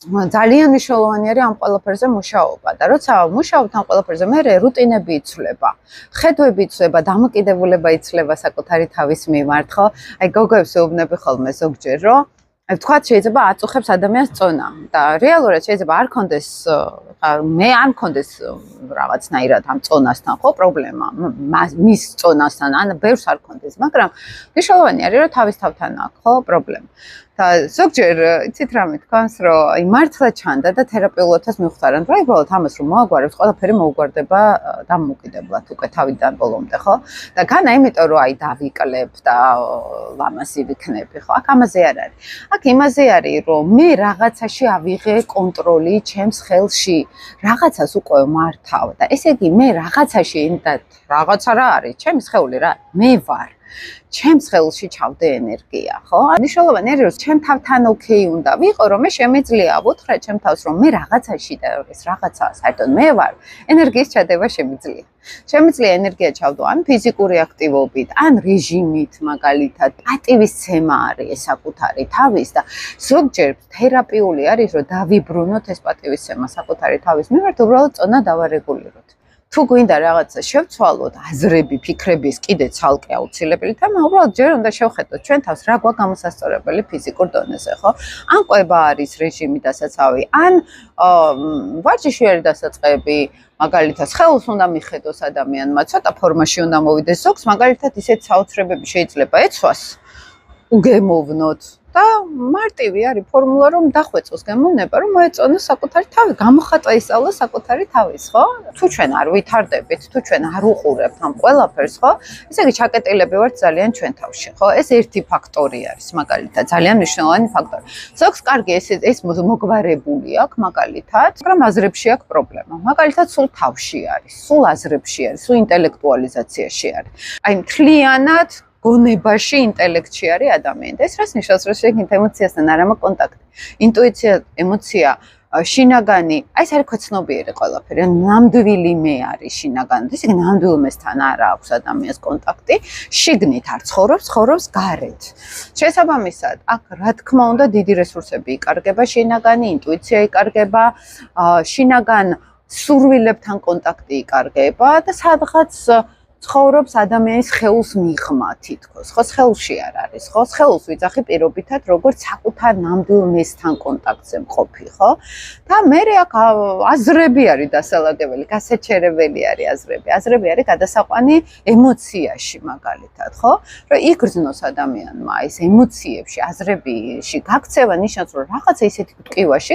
ძალიან მნიშვნელოვანი არის ამ ყველაფერზე მუშაობა და როცა მუშაობთ ამ ყველაფერზე, მე რუტინები იცვლება, ხედვები იცვლება, დამოკიდებულება იცვლება საკუთარი თავის მიმართ, ხო? აი გოგოებს ვეუბნები ხოლმე ზოგჯერ, რომ ვთქვათ, შეიძლება აწუხებს ადამიანს წონა და რეალურად შეიძლება არ კონდეს მე არ მქონდეს რაღაცნაირად ამ წონასთან ხო პრობლემა მის წონასთან ან ბევრს არ კონდეს მაგრამ მნიშვნელოვანი არის რომ თავის თავთან აქვს ხო პრობლემა და ზოგჯერ იცით რა მეთქვას რომ აი მართლა ჩანდა და თერაპეუტებს მივხვდარან რა უბრალოდ ამას რომ მოაგვარებს ყველაფერი მოუგვარდება დამოუკიდებლად უკვე თავიდან ბოლომდე ხო და განა იმიტომ რომ აი დავიკლებ და ლამაზი ვიქნები ხო აქ ამაზე არ არის აქ იმაზე არის რომ მე რაღაცაში ავიღე კონტროლი ჩემს ხელში რაღაცას უკვე მართავ და ესე იგი მე რაღაცაში და რაღაცა რა არის ჩემი სხეული რა მე ვარ ჩემს ხელში ჩავდე ენერგია ხო მნიშვნელოვანი არის რომ ჩემ თავთან ოკეი უნდა ვიყო რომ მე შემიძლია ვუთხრა ჩემ თავს რომ მე რაღაცაში და ეს რაღაცა საერთოდ მე ვარ ენერგიის ჩადება შემიძლია ენერგია ჩავდო ან ფიზიკური აქტივობით ან რეჟიმით მაგალითად პატივისცემა არის ეს საკუთარი თავის და ზოგჯერ თერაპიული არის რომ დავიბრუნოთ ეს პატივისცემა საკუთარი თავის მიმართ უბრალოდ წონა დავარეგულიროთ თუ გვინდა რაღაცა შევცვალოთ აზრები, ფიქრების კიდე ცალკე აუცილებელი და უბრალოდ ჯერ უნდა შევხედოთ ჩვენ თავს რა გვაქვს გამოსასწორებელი ფიზიკურ დონეზე, ხო? ან ყვება არის რეჟიმი დასაცავი, ან ვარჯიშვიერი დასაწყები, მაგალითად, სხეულს უნდა მიხედოს ადამიანმა, ცოტა ფორმაში უნდა მოვიდეს ზოგს, მაგალითად, ისეთ საოცრებები შეიძლება ეცვას, უგემოვნოთ და მარტივი არის ფორმულა რომ დახვეწოს გემოვნება რომ მოეწონოს საკუთარი თავი, გამოხატვა ისწავლოს საკუთარი თავის, ხო? თუ ჩვენ არ ვითარდებით, თუ ჩვენ არ უყურებთ ამ ყველაფერს, ხო? ესე იგი ჩაკეტილები ვართ ძალიან ჩვენ თავში, ხო? ეს ერთი ფაქტორი არის, მაგალითად, ძალიან მნიშვნელოვანი ფაქტორი. ზოგს კარგი ეს მოგვარებული აქვს, მაგალითად, მაგრამ აზრებში აქვს პრობლემა. მაგალითად, სულ თავში არის, სულ აზრებში არის, სულ ინტელექტუალიზაციაში არის. აი, მთლიანად გონებაში ინტელექტში არის ადამიანი. ეს რას ნიშნავს, რომ შეგნით ემოციასთან არ აქვს კონტაქტი. ინტუიცია, ემოცია, შინაგანი, აი ეს არის ქვეცნობიერი ყველაფერი. ნამდვილი მე არის შინაგანი. ესე იგი ნამდვილ მესთან არ აქვს ადამიანს კონტაქტი. შიგნით არ ცხოვრობს გარეთ. შესაბამისად, აქ რა თქმა უნდა დიდი რესურსები იკარგება შინაგანი, ინტუიცია იკარგება, შინაგან სურვილებთან კონტაქტი იკარგება და სადღაც ცხოვრობს ადამიანის ხელს მიღმა თითქოს, ხო, ხელში არ არის, ხო, ხელს ვიძახი პირობითად, როგორც საკუთარ ნამდვილ მესთან კონტაქტზე მყოფი, ხო? და მე აქ აზრები არის დასალაგებელი, გასაჩერებელი არის აზრები. აზრები არის გადასაყვანი ემოციაში, მაგალითად, ხო? რომ იგრძნოს ადამიანმა ეს ემოციებში, აზრებიში გაქცევა ნიშნავს, რომ რაღაცა ისეთი ტკივაში